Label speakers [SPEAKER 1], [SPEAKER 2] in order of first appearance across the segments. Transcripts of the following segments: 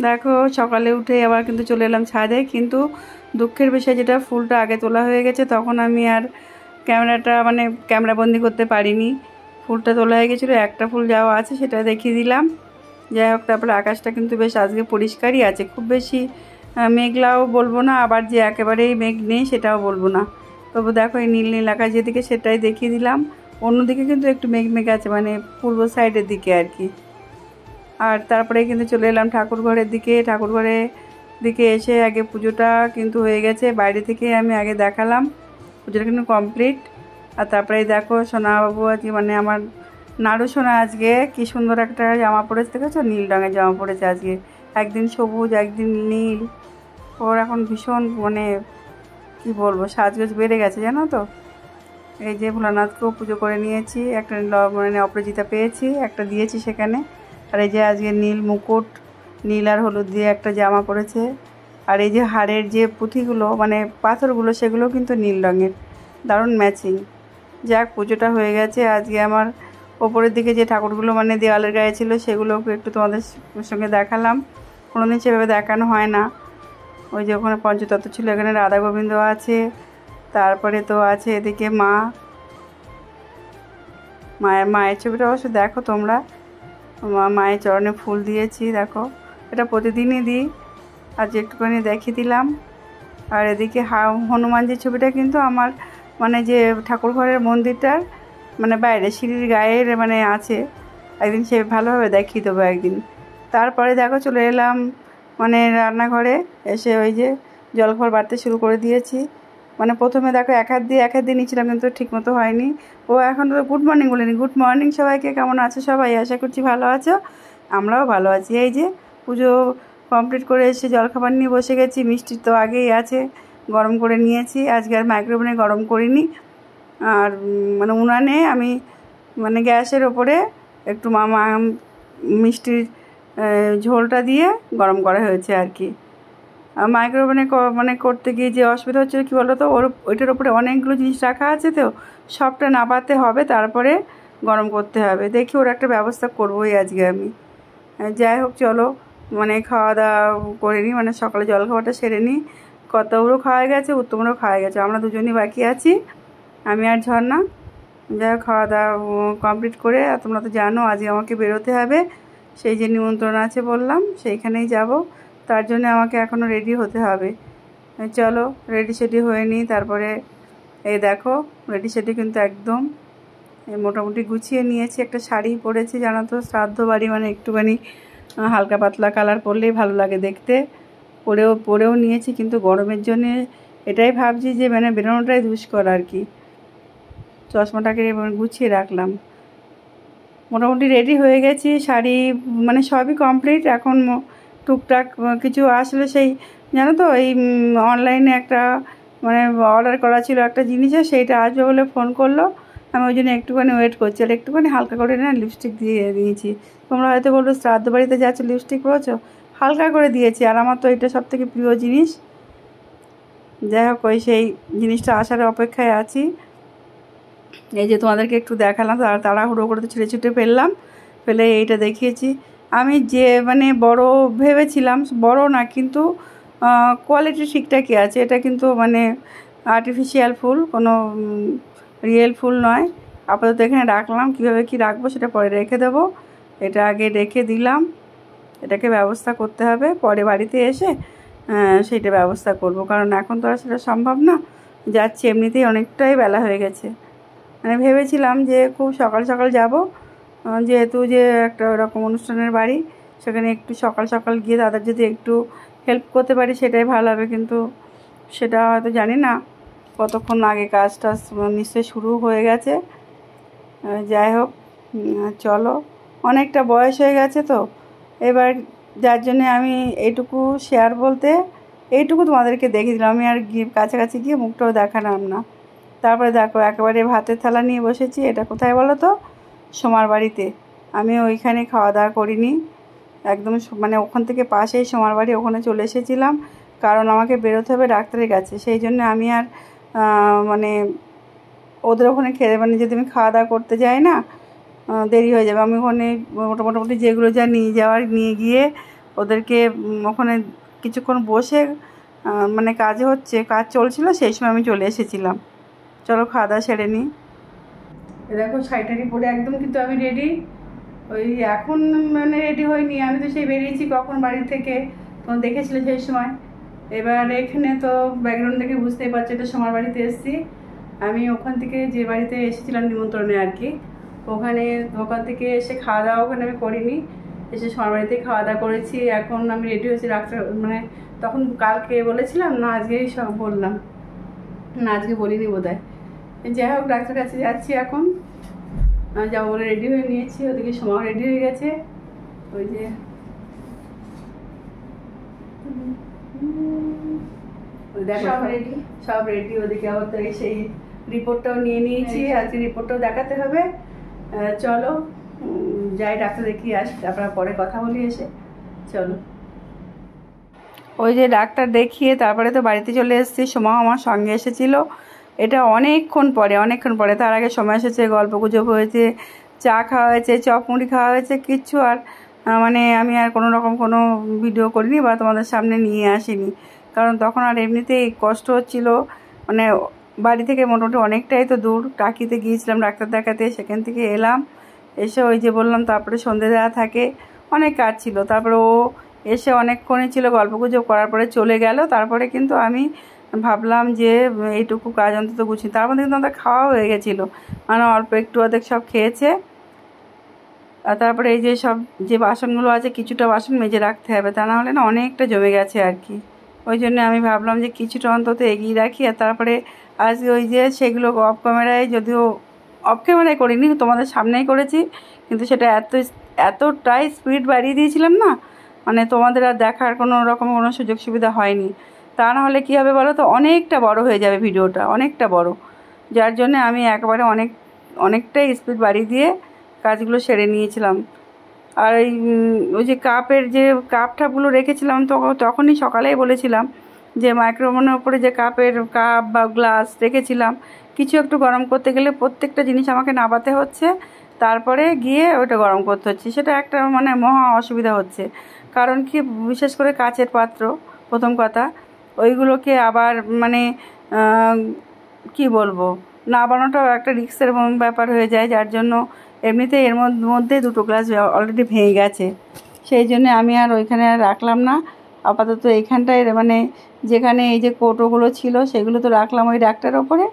[SPEAKER 1] দেখো সকালে উঠে আবার কিন্তু চলে এলাম ছাদে, কিন্তু দুঃখের বিষয় যেটা ফুলটা আগে তোলা হয়ে গেছে, তখন আমি আর ক্যামেরাটা ক্যামেরা বন্দি করতে পারিনি। ফুলটা তোলা হয়ে গেছিলো, একটা ফুল যাওয়া আছে সেটা দেখিয়ে দিলাম। যাই হোক, তারপরে আকাশটা কিন্তু বেশ আজকে পরিষ্কারই আছে, খুব বেশি মেঘলাও বলবো না, আবার যে একেবারেই মেঘ নেই সেটাও বলবো না। তবু দেখো এই নীল নীল আকাশ যেদিকে সেটাই দেখিয়ে দিলাম। অন্যদিকে কিন্তু একটু মেঘ মেঘ আছে, পূর্ব সাইডের দিকে আর কি। আর তারপরে কিন্তু চলে এলাম ঠাকুর ঘরের দিকে। ঠাকুর ঘরের দিকে এসে আগে পুজোটা কিন্তু হয়ে গেছে, বাইরে থেকে আমি আগে দেখালাম। পুজোটা কিন্তু কমপ্লিট। আর তারপরে দেখো সোনাবাবু আজকে আমার নাড়ু সোনা আজকে কি সুন্দর একটা জামা পরেছে, দেখেছো? নীল রঙের জামা পরেছে আজকে, একদিন সবুজ একদিন নীল। ওর এখন ভীষণ কি বলবো, সাজগোজ বেড়ে গেছে জানো তো। এই যে ভোলানাথকেও পুজো করে নিয়েছি, একটা অপরাজিতা পেয়েছি, একটা দিয়েছি সেখানে। আর এই যে আজকে নীল মুকুট, নীল আর হলুদ দিয়ে একটা জামা পরেছে। আর এই যে হাড়ের যে পুঁথিগুলো পাথরগুলো, সেগুলো কিন্তু নীল রঙের, দারুণ ম্যাচিং। যাক, পুজোটা হয়ে গেছে। আজকে আমার ওপরের দিকে যে ঠাকুরগুলো দেওয়ালের গায়ে ছিল, সেগুলোকে একটু তোমাদের সঙ্গে দেখালাম। কোনোদিন সেভাবে দেখানো হয় না। ওই যে ওখানে পঞ্চতত্ত্ব ছিল, এখানে রাধা গোবিন্দ আছে। তারপরে তো আছে এদিকে মায়ের ছবিটা অবশ্য দেখো তোমরা। মায়ের চরণে ফুল দিয়েছি, দেখো এটা প্রতিদিনই দিই, আজ একটুখানি দেখিয়ে দিলাম। আর এদিকে হনুমানজির ছবিটা কিন্তু আমার যে ঠাকুর ঘরের মন্দিরটার বাইরে সিঁড়ির গায়ের আছে। একদিন সে ভালোভাবে দেখিয়ে দেবো একদিন। তারপরে দেখো চলে এলাম রান্নাঘরে। এসে ওই যে জলখাবার বাড়তে শুরু করে দিয়েছি। প্রথমে দেখো এক হাত দিয়ে নিচ্ছিলাম, কিন্তু ঠিকমতো হয়নি। ও এখন তো গুড মর্নিং বলিনি। গুড মর্নিং সবাইকে, কেমন আছো সবাই? আশা করছি ভালো আছো, আমরাও ভালো আছি। এই যে পুজো কমপ্লিট করে এসে জলখাবার নিয়ে বসে গেছি। মিষ্টি তো আগেই আছে, গরম করে নিয়েছি। আজকে আর মাইক্রোওভেনে গরম করিনি, আর উনানে আমি গ্যাসের ওপরে একটু মিষ্টির ঝোলটা দিয়ে গরম করা হয়েছে আর কি। মাইক্রোওভেনে করতে গিয়ে যে অসুবিধা হচ্ছে কী বলো তো, ওইটার উপরে অনেকগুলো জিনিস রাখা আছে, তো সবটা নাবাতে হবে, তারপরে গরম করতে হবে। দেখি ওর একটা ব্যবস্থা করবোই আজকে আমি। যাই হোক, চলো খাওয়া দাওয়া করে নিই, সকালে জলখাবারটা সেরে নিই। কর্তাবুড়ো খাওয়া গেছে, উত্তমরাও খাওয়া গেছে, আমরা দুজনই বাকি আছি, আমি আর ঝর্ণা। যাই হোক, খাওয়া দাওয়া কমপ্লিট করে, আর তোমরা তো জানো আজকে আমাকে বেরোতে হবে, সেই যে নিমন্ত্রণ আছে বললাম, সেইখানেই যাব। তার জন্য আমাকে এখনও রেডি হতে হবে। চলো রেডি সেডি হয়ে নিই। তারপরে এই দেখো রেডি সেডি কিন্তু একদম মোটামুটি গুছিয়ে নিয়েছি। একটা শাড়ি পরেছি, জানো তো, শ্রাদ্ধ বাড়ি একটুখানি হালকা পাতলা কালার পরলেই ভালো লাগে দেখতে। পরেও নিয়েছি, কিন্তু গরমের জন্যে এটাই ভাবছি যে বেরোনোটাই দুষ্কর আর কি। চশমাটাকে গুছিয়ে রাখলাম। মোটামুটি রেডি হয়ে গেছি, শাড়ি সবই কমপ্লিট। এখন টুকটাক কিছু আসলে সেই জানো তো, এই অনলাইনে একটা অর্ডার করা ছিল একটা জিনিসের, সেইটা আসবে বলে ফোন করলো। আমি ওই জন্য একটুখানি ওয়েট করছি, আর একটুখানি হালকা করে লিপস্টিক দিয়ে দিয়েছি। তোমরা হয়তো বলবো শ্রাদ্ধ বাড়িতে যাচ্ছ লিপস্টিক পরেছো, হালকা করে দিয়েছি, আর আমার তো এটা সবথেকে প্রিয় জিনিস। যাই হোক, ওই সেই জিনিসটা আসার অপেক্ষায় আছি। এই যে তোমাদেরকে একটু দেখালাম, তাড়াহুড়ো করে তো ছুটে ফেলে এইটা দেখিয়েছি। আমি যে বড় ভেবেছিলাম, বড় না, কিন্তু কোয়ালিটি ঠিকঠাকই আছে। এটা কিন্তু আর্টিফিশিয়াল ফুল, কোনো রিয়েল ফুল নয়। আপাতত এখানে রাখলাম, কীভাবে কি রাখবো সেটা পরে রেখে দেবো। এটা আগে রেখে দিলাম, এটাকে ব্যবস্থা করতে হবে, পরে বাড়িতে এসে সেইটা ব্যবস্থা করব, কারণ এখন তো আর সেটা সম্ভব না। যাচ্ছি, এমনিতেই অনেকটাই বেলা হয়ে গেছে। ভেবেছিলাম যে খুব সকাল সকাল যাব, যেহেতু যে একটা ওরকম অনুষ্ঠানের বাড়ি, সেখানে একটু সকাল সকাল গিয়ে তাদের যদি একটু হেল্প করতে পারি সেটাই ভালো হবে, কিন্তু সেটা হয়তো জানি না কতক্ষণ আগে কাজটা নিশ্চয়ই শুরু হয়ে গেছে। যাই হোক, চলো, অনেকটা বয়স হয়ে গেছে তো এবার, যার জন্যে আমি এইটুকু শেয়ার বলতে এইটুকু তোমাদেরকে দেখিয়ে দিলাম। আমি আর কাছাকাছি গিয়ে মুখটাও দেখালাম না। তারপরে দেখো একেবারে ভাতের থালা নিয়ে বসেছি। এটা কোথায় বলো তো? সোমার বাড়িতে। আমি ওইখানে খাওয়া দাওয়া করিনি, একদম ওখান থেকে পাশেই সোমার বাড়ি, ওখানে চলে এসেছিলাম, কারণ আমাকে বেরোতে হবে ডাক্তারের কাছে। সেই জন্য আমি আর ওদের ওখানে খেয়ে যদি আমি খাওয়া দাওয়া করতে যাই না, দেরি হয়ে যাবে। আমি ওখানে মোটামুটি যেগুলো যা নিয়ে গিয়ে ওদেরকে ওখানে কিছুক্ষণ বসে মানে কাজ চলছিল, সেই সময় আমি চলে এসেছিলাম। চলো খাওয়া দাওয়া সেরে নিই। দেখো শাড়িটারি পরে একদম কিন্তু আমি রেডি। ওই এখন মানে রেডি হয়নি, আমি তো সেই বেরিয়েছি কখন বাড়ি থেকে, তখন দেখেছিলে সেই সময়। এবার এখানে তো ব্যাকগ্রাউন্ড দেখে বুঝতেই পারছো এটা সোমার বাড়িতে এসেছি আমি। ওখান থেকে যে বাড়িতে এসেছিলাম নিমন্ত্রণে আর কি, ওখান থেকে এসে খাওয়া দাওয়া ওখানে আমি করিনি, এসে সোমার বাড়িতে খাওয়া দাওয়া করেছি। এখন আমি রেডি হয়েছি রাখতে, মানে তখন কালকে বলেছিলাম না, আজকেই সব বললাম না, আজকে বলিনি বোধহয়। যাই হোক, ডাক্তার কাছে যাচ্ছি এখন, যাবো বলে রেডি হয়ে নিয়েছি। ওদিকে সোমাও রেডি হয়ে গেছে, ওই যে সব রেডি। ওদিকে আবার তো সেই রিপোর্টটাও নিয়ে নিয়েছি, আজকে রিপোর্টটাও দেখাতে হবে। চলো যাই, ডাক্তার দেখিয়ে আসি, তারপর পরে কথা বলি এসে। চলো, ওই যে ডাক্তার দেখিয়ে তারপরে তো বাড়িতে চলে এসেছি। সোমাও আমার সঙ্গে এসেছিল, এটা অনেকক্ষণ পরে। তার আগে সময় এসেছে, গল্প গুজব হয়েছে, চা খাওয়া হয়েছে, চপ মুড়ি খাওয়া হয়েছে, কিচ্ছু আর মানে আমি আর কোনো রকম কোনো ভিডিও করিনি বা তোমাদের সামনে নিয়ে আসিনি, কারণ তখন আর এমনিতেই কষ্ট হচ্ছিল। মানে বাড়ি থেকে মোটামুটি অনেকটাই তো দূর, টাকিতে গিয়েছিলাম ডাক্তার দেখাতে, সেখান থেকে এলাম, এসে ওই যে বললাম তারপরে সন্ধে দেওয়া থাকে, অনেক কাজ ছিল। তারপরে ও এসে অনেকক্ষণই ছিল, গল্প গুজব করার পরে চলে গেল। তারপরে কিন্তু আমি ভাবলাম যে এইটুকু কাজ অন্তত গুছিয়ে, তার মধ্যে কিন্তু আমাদের খাওয়া হয়ে গেছিলো, মানে অল্প একটু অর্ধেক সব খেয়েছে। আর তারপরে এই যে সব যে বাসনগুলো আছে, কিছুটা বাসন মেজে রাখতে হবে, তা না হলে না অনেকটা জমে গেছে আর কি। ওই জন্য আমি ভাবলাম যে কিছুটা অন্তত এগিয়ে রাখি। আর তারপরে আজকে ওই যে সেগুলো অফ ক্যামেরায়, যদিও অফ ক্যামেরায় করিনি, তোমাদের সামনেই করেছি, কিন্তু সেটা এতটাই স্পিড বাড়িয়ে দিয়েছিলাম না, মানে তোমাদের আর দেখার কোনো রকম কোনো সুযোগ সুবিধা হয়নি। তা না হলে কী হবে বলো তো, অনেকটা বড় হয়ে যাবে ভিডিওটা, অনেকটা বড়, যার জন্য আমি একবারে অনেকটাই স্পিড বাড়িয়ে দিয়ে কাজগুলো সেরে নিয়েছিলাম। আর ওই যে যে কাপটাপগুলো রেখেছিলাম, তখনই সকালেই বলেছিলাম যে মাইক্রোওভেনের ওপরে যে কাপ বা গ্লাস রেখেছিলাম, কিছু একটু গরম করতে গেলে প্রত্যেকটা জিনিস আমাকে নাবাতে হচ্ছে, তারপরে গিয়ে ওটা গরম করতে হচ্ছে। সেটা একটা মানে মহা অসুবিধা হচ্ছে, কারণ কি, বিশেষ করে কাচের পাত্র, প্রথম কথা ওইগুলোকে আবার মানে কি বলবো, না বানানোটাও একটা রিস্কের ব্যাপার হয়ে যায়, যার জন্য এমনিতে এর মধ্যে দুটো গ্লাস অলরেডি ভেঙে গেছে, সেই জন্য আমি আর ওইখানে আর রাখলাম না। আপাতত এইখানটায় মানে যেখানে এই যে কৌটোগুলো ছিল সেগুলো তো রাখলাম ওই রাকটার ওপরে,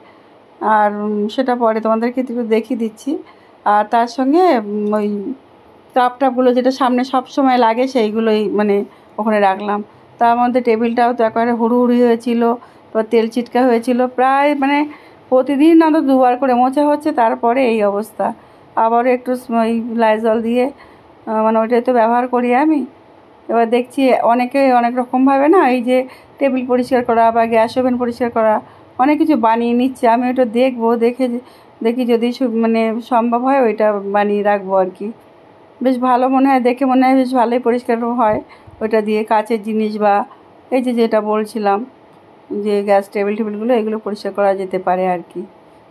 [SPEAKER 1] আর সেটা পরে তোমাদেরকে একটু দেখিয়ে দিচ্ছি। আর তার সঙ্গে ওই কাপটাপগুলো যেটা সামনে সব সময় লাগে সেইগুলোই মানে ওখানে রাখলাম। তার মধ্যে টেবিলটাও তো একেবারে হুড়ুহুড়ি হয়েছিল, তো তেল চিটকা হয়েছিল, প্রায় মানে প্রতিদিন অন্তত দুবার করে মোছা হচ্ছে, তারপরে এই অবস্থা। আবারও একটু ওই লাইজল দিয়ে মানে ওইটাই তো ব্যবহার করি আমি। এবার দেখছি অনেকে অনেক রকমভাবে না, এই যে টেবিল পরিষ্কার করা বা গ্যাস ওভেন পরিষ্কার করা, অনেক কিছু বানিয়ে নিচ্ছে। আমি ওটা দেখি যদি মানে সম্ভব হয় ওইটা বানিয়ে রাখবো আর কি। বেশ ভালো মনে হয়, দেখে মনে হয় বেশ ভালোই পরিষ্কার হয় ওইটা দিয়ে, কাচের জিনিস বা এই যে যেটা বলছিলাম যে গ্যাস টেবিলগুলো এগুলো পরিষ্কার করা যেতে পারে আর কি।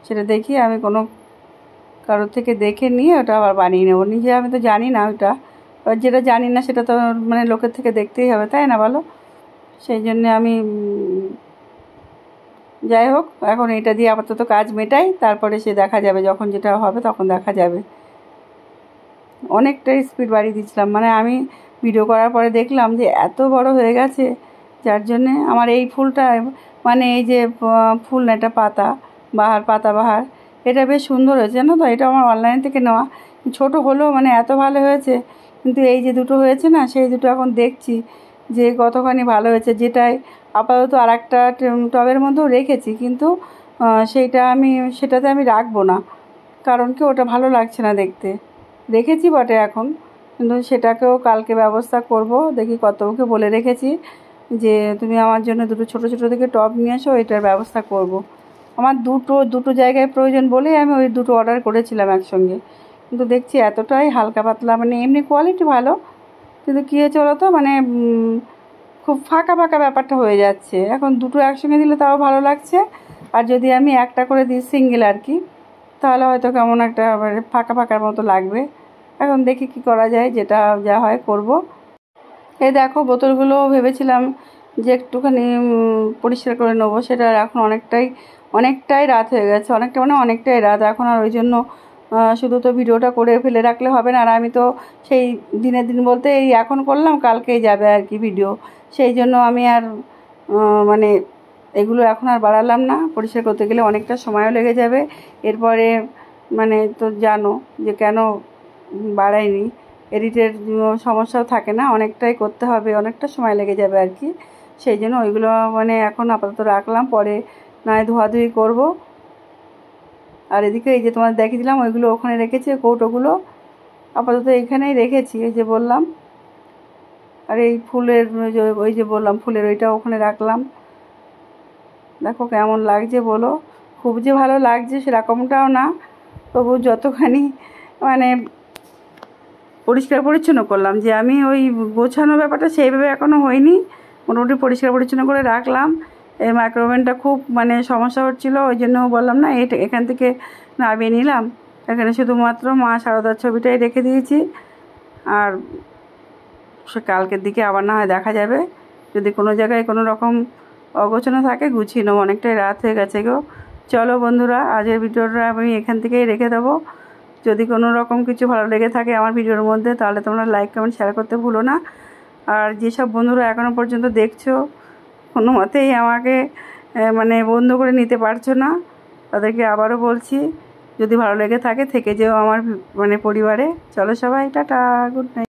[SPEAKER 1] সেটা দেখি আমি কোনো কারোর থেকে দেখে নিয়ে ওটা আবার বানিয়ে নেবো। নিজে আমি তো জানি না ওটা, এবার যেটা জানি না সেটা তো মানে লোকের থেকে দেখতেই হবে, তাই না বলো? সেই জন্যে আমি যাই হোক, এখন এটা দিয়ে আপাতত কাজ মেটাই, তারপরে সে দেখা যাবে, যখন যেটা হবে তখন দেখা যাবে। অনেকটাই স্পিড বাড়িয়ে দিচ্ছিলাম, মানে আমি ভিডিও করার পরে দেখলাম যে এত বড় হয়ে গেছে, যার জন্যে আমার এই ফুলটা, মানে এই যে ফুল না, এটা পাতাবাহার, এটা বেশ সুন্দর হয়েছে জানো তো। এটা আমার অনলাইন থেকে নেওয়া, ছোট হলেও মানে এত ভালো হয়েছে। কিন্তু এই যে দুটো হয়েছে না, সেই দুটো এখন দেখছি যে কতখানি ভালো হয়েছে। যেটাই আপাতত আর একটা টবের মধ্যেও রেখেছি, কিন্তু সেটাতে আমি রাখবো না, কারণ কি ওটা ভালো লাগছে না দেখতে। রেখেছি বটে এখন, কিন্তু সেটাকেও কালকে ব্যবস্থা করব। দেখি কতকে বলে রেখেছি যে তুমি আমার জন্য দুটো ছোটো ছোটো থেকে টব নিয়ে এসো, এটার ব্যবস্থা করব। আমার দুটো জায়গায় প্রয়োজন বলেই আমি ওই দুটো অর্ডার করেছিলাম একসঙ্গে, কিন্তু দেখছি এতটাই হালকা পাতলা, মানে এমনি কোয়ালিটি ভালো, কিন্তু কী হয়েছে বলো তো, মানে খুব ফাঁকা ফাঁকা ব্যাপারটা হয়ে যাচ্ছে। এখন দুটো একসঙ্গে দিলে তাও ভালো লাগছে, আর যদি আমি একটা করে দিই সিঙ্গেল আর কি, তাহলে হয়তো কেমন একটা ফাঁকা ফাঁকার মতো লাগবে। এখন দেখি কি করা যায়, যেটা যা হয় করব। এই দেখো বোতলগুলো ভেবেছিলাম যে একটুখানি পরিষ্কার করে নেবো, সেটা এখন অনেকটাই রাত হয়ে গেছে, অনেকটাই রাত এখন। আর ওই জন্য শুধু তো ভিডিওটা করে ফেলে রাখলে হবে না, আর আমি তো সেই দিনের দিন বলতে এই এখন করলাম, কালকেই যাবে আর কি ভিডিও। সেই জন্য আমি আর মানে এগুলো এখন আর বাড়ালাম না, পরিষ্কার করতে গেলে অনেকটা সময়ও লেগে যাবে। এরপরে মানে তো জানো যে কেন বাড়াইনি, এডিটের সমস্যাও থাকে না, অনেকটাই করতে হবে, অনেকটা সময় লেগে যাবে আর কি। সেই জন্য ওইগুলো মানে এখন আপাতত রাখলাম, পরে নয় ধোয়াধুয়ি করব। আর এদিকে এই যে তোমার দেখিয়ে দিলাম ওইগুলো ওখানে রেখেছি, কৌটোগুলো আপাতত এখানেই রেখেছি, এই যে বললাম। আর এই ফুলের ওই যে বললাম ফুলের ওইটা ওখানে রাখলাম। দেখো কেমন লাগছে বলো, খুব যে ভালো লাগছে সেরকমটাও না, তবু যতখানি মানে পরিষ্কার পরিচ্ছন্ন করলাম, যে আমি ওই গোছানো ব্যাপারটা সেইভাবে এখনও হয়নি, মোটামুটি পরিষ্কার পরিচ্ছন্ন করে রাখলাম। এই মাইক্রোওভেনটা খুব মানে সমস্যা হচ্ছিলো, ওই জন্য বললাম না এখান থেকে নামিয়ে নিলাম, এখানে শুধুমাত্র মা সারদার ছবিটাই রেখে দিয়েছি। আর সে কালকের দিকে আবার না হয় দেখা যাবে, যদি কোনো জায়গায় কোনো রকম অগোছানো থাকে গুছিয়ে নেবো, অনেকটাই রাত হয়ে গেছে গো। চলো বন্ধুরা, আজকের ভিডিওটা আমি এখান থেকেই রেখে দেবো। যদি কোনো রকম কিছু ভালো লেগে থাকে আমার ভিডিওর মধ্যে, তাহলে তোমরা লাইক কমেন্ট শেয়ার করতে ভুলো না। আর যেসব বন্ধুরা এখনও পর্যন্ত দেখছো, কোনো মতেই আমাকে মানে বন্ধ করে নিতে পারছো না, তাদেরকে আবারও বলছি, যদি ভালো লেগে থাকে থেকে যেও আমার মানে পরিবারে। চলো সবাই, টাটা, গুড নাইট।